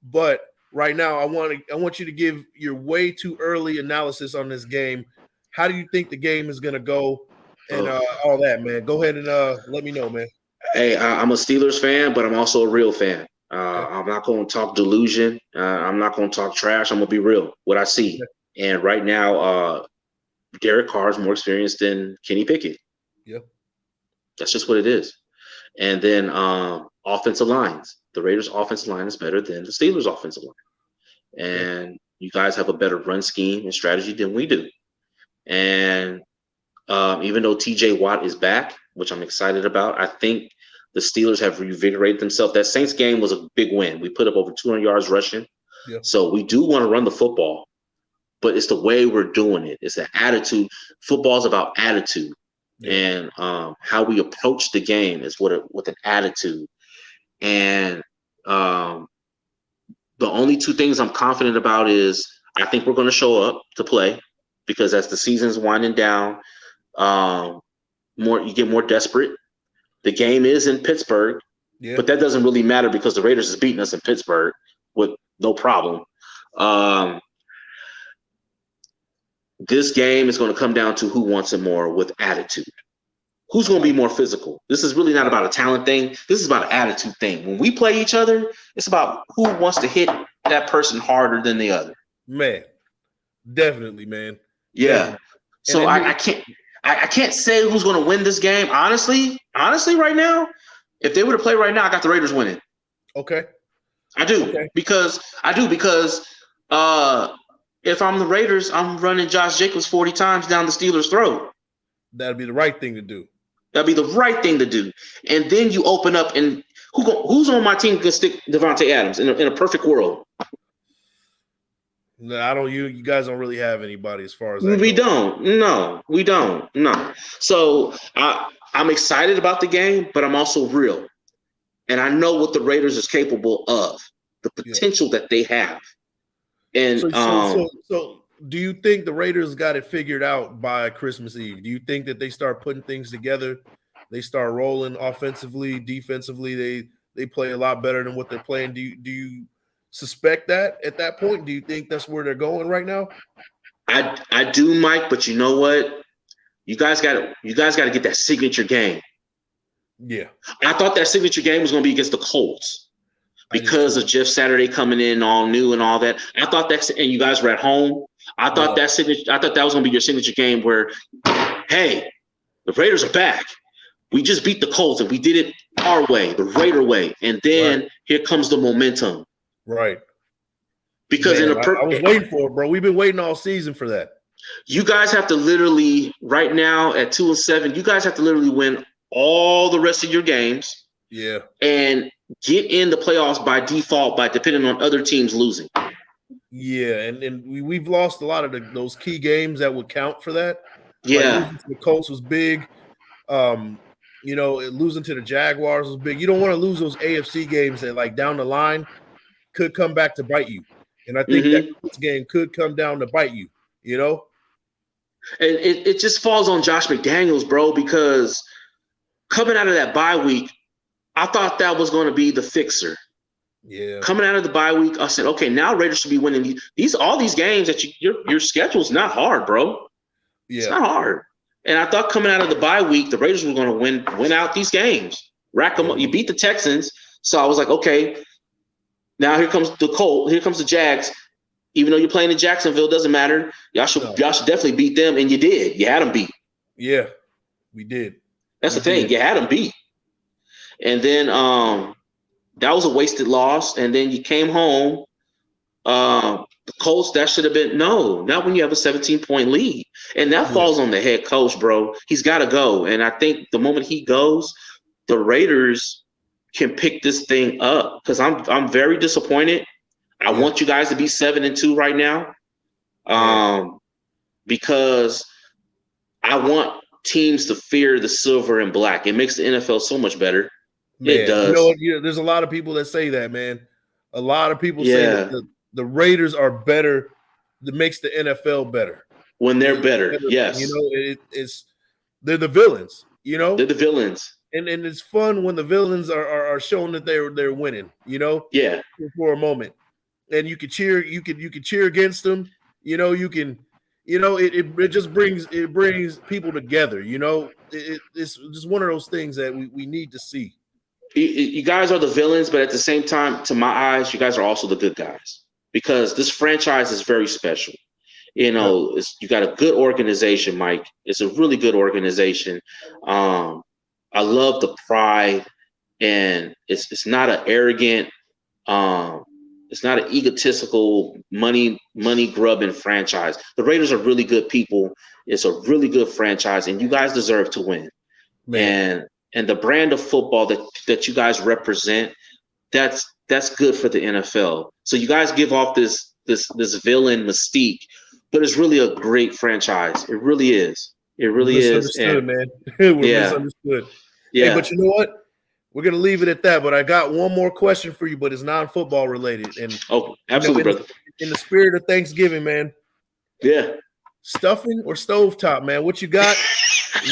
Speaker 1: But right now, I want you to give your way too early analysis on this game. How do you think the game is going to go, and all that, man? Go ahead and let me know, man.
Speaker 2: Hey, I'm a Steelers fan, but I'm also a real fan. I'm not going to talk delusion. I'm not going to talk trash. I'm going to be real. What I see, and right now, Derek Carr is more experienced than Kenny Pickett.
Speaker 1: Yep.
Speaker 2: That's just what it is. And then offensive lines. The Raiders' offensive line is better than the Steelers' offensive line. And you guys have a better run scheme and strategy than we do. And even though TJ Watt is back, which I'm excited about, I think the Steelers have reinvigorated themselves. That Saints game was a big win. We put up over 200 yards rushing. Yep. So we do want to run the football. But it's the way we're doing it. It's an attitude. Football's about attitude, and how we approach the game is with an attitude. And the only two things I'm confident about is I think we're going to show up to play because as the season's winding down, you get more desperate. The game is in Pittsburgh, but that doesn't really matter because the Raiders is beating us in Pittsburgh with no problem. This game is going to come down to who wants it more with attitude. Who's going to be more physical? This is really not about a talent thing. This is about an attitude thing. When we play each other, it's about who wants to hit that person harder than the other.
Speaker 1: Man, definitely, man.
Speaker 2: Yeah. Definitely. So I can't say who's going to win this game. Honestly, right now, if they were to play right now, I got the Raiders winning.
Speaker 1: Okay.
Speaker 2: I do because if I'm the Raiders, I'm running Josh Jacobs 40 times down the Steelers' throat.
Speaker 1: That'd be the right thing to do.
Speaker 2: That'd be the right thing to do. And then you open up and who's on my team can stick Devontae Adams in a perfect world?
Speaker 1: No, I don't. You guys don't really have anybody as far as
Speaker 2: that we goes. Don't. No, we don't. No. So I'm excited about the game, but I'm also real, and I know what the Raiders is capable of, the potential that they have. And
Speaker 1: so do you think the Raiders got it figured out by Christmas Eve? Do you think that they start putting things together? They start rolling offensively, defensively. They play a lot better than what they're playing. Do you suspect that at that point? Do you think that's where they're going right now?
Speaker 2: I do, Mike, but you know what? You guys got to get that signature game.
Speaker 1: Yeah.
Speaker 2: I thought that signature game was going to be against the Colts. Because of Jeff Saturday coming in all new and all that. I thought that, and you guys were at home. I thought that was going to be your signature game where, hey, the Raiders are back. We just beat the Colts and we did it our way, the Raider way. And then here comes the momentum.
Speaker 1: Right.
Speaker 2: Because
Speaker 1: I was waiting for it, bro. We've been waiting all season for that.
Speaker 2: You guys have to literally, right now at 2-7, you guys have to literally win all the rest of your games.
Speaker 1: Yeah.
Speaker 2: And get in the playoffs by default by depending on other teams losing.
Speaker 1: Yeah, and we've lost a lot of those key games that would count for that. Like
Speaker 2: Yeah.
Speaker 1: losing to the Colts was big. Losing to the Jaguars was big. You don't want to lose those AFC games that, like, down the line could come back to bite you. And I think that Colts game could come down to bite you, you know?
Speaker 2: And it just falls on Josh McDaniels, bro, because coming out of that bye week, I thought that was going to be the fixer.
Speaker 1: Yeah.
Speaker 2: Coming out of the bye week, I said, okay, now Raiders should be winning all these games that your schedule's not hard, bro. Yeah. It's not hard. And I thought coming out of the bye week, the Raiders were going to win out these games. Rack them up. You beat the Texans. So I was like, okay, now here comes the Colts. Here comes the Jags. Even though you're playing in Jacksonville, doesn't matter. Y'all should definitely beat them, and you did. You had them beat.
Speaker 1: Yeah, we did.
Speaker 2: That's the thing. You had them beat. And then that was a wasted loss. And then you came home. The Colts, that should have been not when you have a 17-point lead. And that falls on the head coach, bro. He's got to go. And I think the moment he goes, the Raiders can pick this thing up, because I'm very disappointed. I want you guys to be 7-2 right now, because I want teams to fear the silver and black. It makes the NFL so much better. Man, it does.
Speaker 1: There's a lot of people that say that, man. A lot of people say that the Raiders are better. That makes the NFL better
Speaker 2: when they're better. Yes,
Speaker 1: they're the villains.
Speaker 2: They're the villains.
Speaker 1: And it's fun when the villains are showing that they're winning. For a moment. And you could cheer, you could cheer against them. It just brings people together. It's just one of those things that we need to see.
Speaker 2: You guys are the villains, but at the same time, to my eyes, you guys are also the good guys, because this franchise is very special. You got a good organization, Mike. It's a really good organization. I love the pride, and it's not an arrogant. It's not an egotistical money grubbing franchise. The Raiders are really good people. It's a really good franchise, and you guys deserve to win. Man. And the brand of football that you guys represent, that's good for the NFL. So you guys give off this villain mystique, but it's really a great franchise. It really is. It really is.
Speaker 1: Man. We're misunderstood. Yeah. Hey, but you know what? We're going to leave it at that, but I got one more question for you, but it's non-football related. And
Speaker 2: absolutely, brother.
Speaker 1: In the spirit of Thanksgiving, man.
Speaker 2: Yeah.
Speaker 1: Stuffing or stovetop, man? What you got?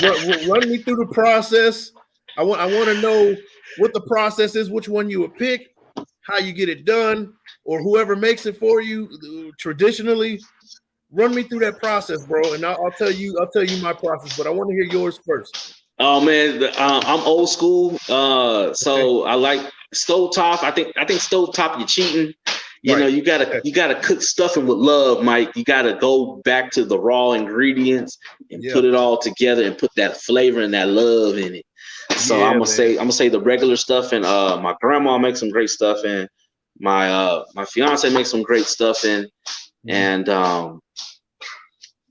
Speaker 1: Run me through the process. I want to know what the process is, which one you would pick, how you get it done, or whoever makes it for you traditionally. Run me through that process, bro, and I'll tell you my process, but I want to hear yours first.
Speaker 2: Oh man, I'm old school, so I like stovetop. I think stovetop, you're cheating. You gotta cook stuffing with love, Mike. You gotta go back to the raw ingredients and put it all together and put that flavor and that love in it. So I'm gonna say the regular stuff, and my grandma makes some great stuff, and my fiance makes some great stuff, and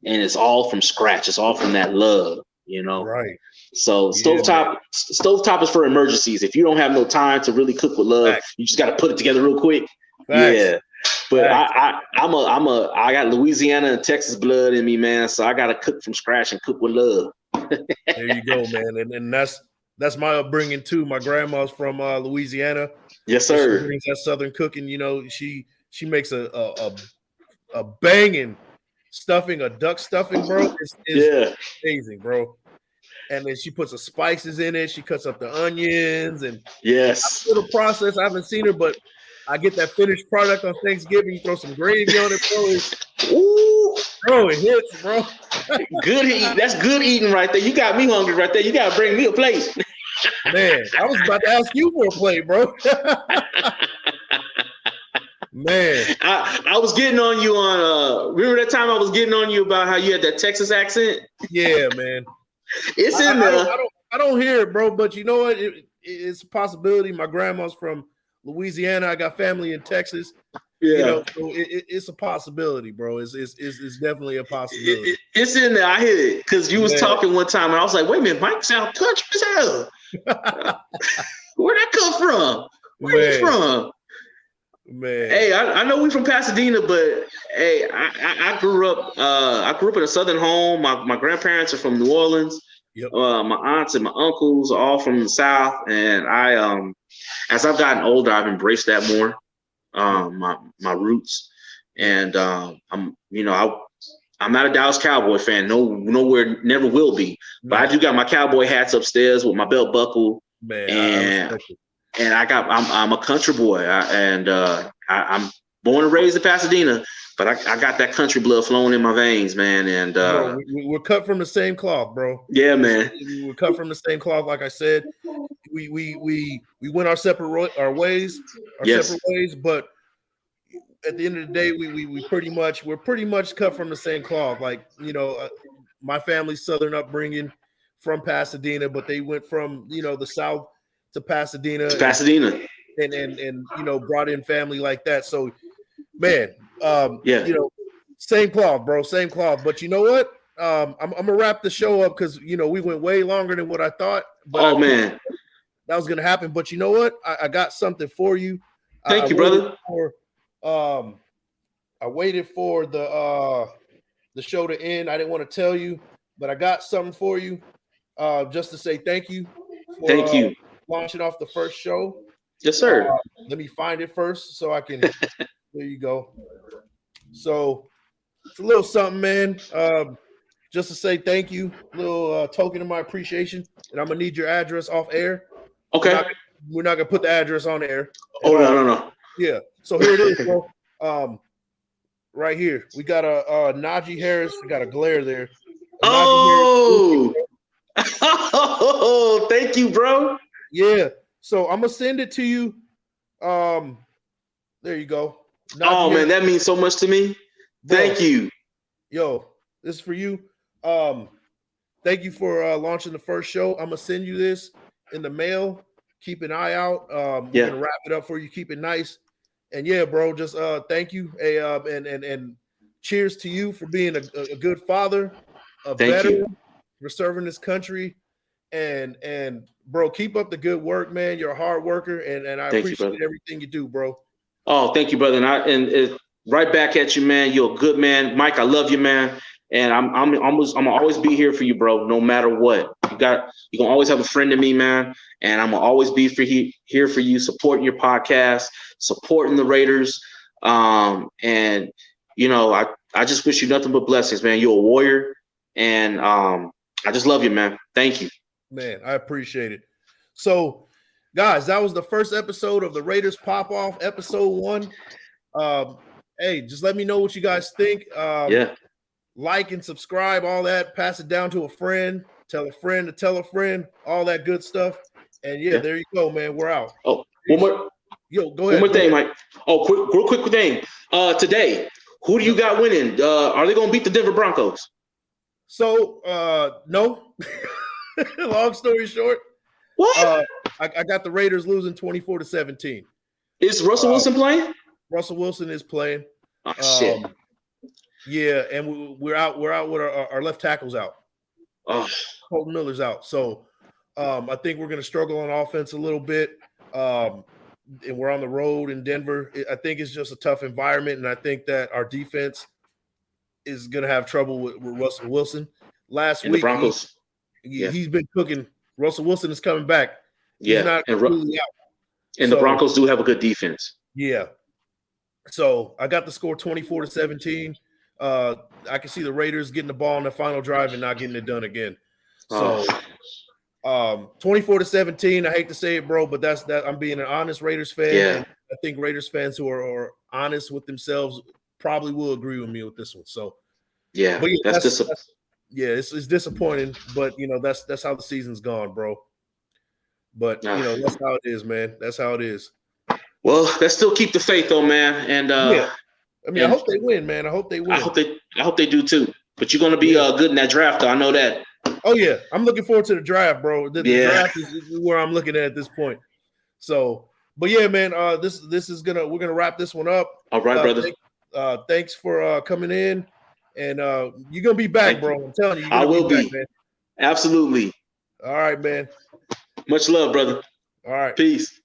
Speaker 2: it's all from scratch. It's all from that love,
Speaker 1: Right.
Speaker 2: So stovetop is for emergencies. If you don't have no time to really cook with love, you just got to put it together real quick. Yeah. But I got Louisiana and Texas blood in me, man. So I got to cook from scratch and cook with love.
Speaker 1: There you go, man. And that's my upbringing too. My grandma's from Louisiana.
Speaker 2: Yes, sir.
Speaker 1: She brings that Southern cooking. She makes a banging stuffing, a duck stuffing, bro. It's amazing, bro. And then she puts the spices in it. She cuts up the onions and
Speaker 2: yes,
Speaker 1: a little process. I haven't seen her, but I get that finished product on Thanksgiving. You throw some gravy on it, bro. Bro, it hits, bro.
Speaker 2: Good eating. That's good eating right there. You got me hungry right there. You got to bring me a plate.
Speaker 1: Man, I was about to ask you for a plate, bro. Man,
Speaker 2: I was getting on you on remember that time I was getting on you about how you had that Texas accent?
Speaker 1: Yeah, man.
Speaker 2: It's in there.
Speaker 1: I don't hear it, bro, but you know what? It's a possibility. My grandma's from Louisiana. I got family in Texas.
Speaker 2: Yeah.
Speaker 1: So it's a possibility, bro. It's definitely a possibility.
Speaker 2: It's in there. I hear it because you was talking one time, and I was like, wait a minute, Mike sound country as hell. Where'd that come from? Where you from?
Speaker 1: Man.
Speaker 2: Hey, I know we from Pasadena, but hey, I grew up. I grew up in a southern home. My grandparents are from New Orleans.
Speaker 1: Yep.
Speaker 2: My aunts and my uncles are all from the South, and as I've gotten older, I've embraced that more. My roots, and I'm not a Dallas Cowboy fan. No, nowhere, never will be. But I do got my cowboy hats upstairs with my belt buckle,
Speaker 1: Man,
Speaker 2: and
Speaker 1: I respect it.
Speaker 2: and I'm a country boy, I'm born and raised in Pasadena, but I got that country blood flowing in my veins, man. And
Speaker 1: Bro, we're cut from the same cloth, bro.
Speaker 2: Yeah, man.
Speaker 1: We're cut from the same cloth. Like I said, we went our separate ways, separate ways. But at the end of the day, we're pretty much cut from the same cloth. Like, my family's Southern upbringing from Pasadena, but they went from the South to Pasadena. And brought in family like that. So, man, same cloth, bro, same cloth. But you know what? I'm gonna wrap the show up because we went way longer than what I thought. But
Speaker 2: man,
Speaker 1: that was gonna happen. But you know what? I got something for you.
Speaker 2: Thank you, brother.
Speaker 1: I waited for the show to end. I didn't want to tell you, but I got something for you, just to say thank you.
Speaker 2: Thank you.
Speaker 1: Launching off the first show.
Speaker 2: Yes, sir.
Speaker 1: Let me find it first so I can. There you go. So it's a little something, man. Just to say thank you, a little token of my appreciation, and I'm gonna need your address off air.
Speaker 2: Okay.
Speaker 1: We're not gonna put the address on air.
Speaker 2: Oh no.
Speaker 1: Yeah. So here it is, bro. Right here, we got a Najee Harris. We got a glare there.
Speaker 2: Oh, thank you, bro.
Speaker 1: Yeah. So I'm gonna send it to you. There you go.
Speaker 2: Najee man, that means so much to me. Thank you.
Speaker 1: Yo, this is for you. Thank you for launching the first show. I'm gonna send you this in the mail. Keep an eye out. We're gonna wrap it up for you. Keep it nice. And yeah, bro, just thank you. And cheers to you for being a good father, a veteran, for serving this country. And bro, keep up the good work, man. You're a hard worker, and I appreciate everything you do, bro.
Speaker 2: Oh, thank you, brother. And right back at you, man. You're a good man, Mike. I love you, man. And I'm gonna always be here for you, bro. No matter what, you're gonna always have a friend in me, man. And I'm gonna always be here for you, supporting your podcast, supporting the Raiders. And I just wish you nothing but blessings, man. You're a warrior, and I just love you, man. Thank you.
Speaker 1: Man, I appreciate it. So, guys, that was the first episode of the Raiders Pop Off, episode 1. Hey, just let me know what you guys think. Like and subscribe, all that. Pass it down to a friend. Tell a friend to tell a friend. All that good stuff. And there you go, man. We're out.
Speaker 2: Oh, one more.
Speaker 1: Yo, go ahead.
Speaker 2: One more thing, Mike. Oh, real quick thing. Today, who do you got winning? Are they gonna beat the Denver Broncos?
Speaker 1: So, no. Long story short,
Speaker 2: what?
Speaker 1: I got the Raiders losing 24-17.
Speaker 2: Is Russell Wilson playing?
Speaker 1: Russell Wilson is playing.
Speaker 2: Oh, shit.
Speaker 1: Yeah, and we're out with our left tackles out. Colton Miller's out. So I think we're going to struggle on offense a little bit. And we're on the road in Denver. I think it's just a tough environment, and I think that our defense is going to have trouble with Russell Wilson. Last week, the
Speaker 2: Broncos.
Speaker 1: He's been cooking. Russell Wilson is coming back.
Speaker 2: He's
Speaker 1: not completely out.
Speaker 2: And the Broncos do have a good defense.
Speaker 1: Yeah. So I got the score 24-17. I can see the Raiders getting the ball in the final drive and not getting it done again. So 24-17. I hate to say it, bro, but that's that. I'm being an honest Raiders fan.
Speaker 2: Yeah.
Speaker 1: And I think Raiders fans who are honest with themselves probably will agree with me with this one. So but it's disappointing, but that's how the season's gone, bro. But that's how it is, man. That's how it is.
Speaker 2: Well, let's still keep the faith, though, man. And
Speaker 1: I hope they win, man. I hope they win.
Speaker 2: I hope they do too. But you're gonna be good in that draft, though. I know that.
Speaker 1: Oh yeah, I'm looking forward to the draft, bro. The draft is where I'm looking at this point. So, but yeah, man. We're gonna wrap this one up.
Speaker 2: All right, brother.
Speaker 1: Thanks for coming in, and you're gonna be back, bro. I'm telling you,
Speaker 2: I will be.
Speaker 1: Back, man.
Speaker 2: Absolutely.
Speaker 1: All right, man.
Speaker 2: Much love, brother.
Speaker 1: All right.
Speaker 2: Peace.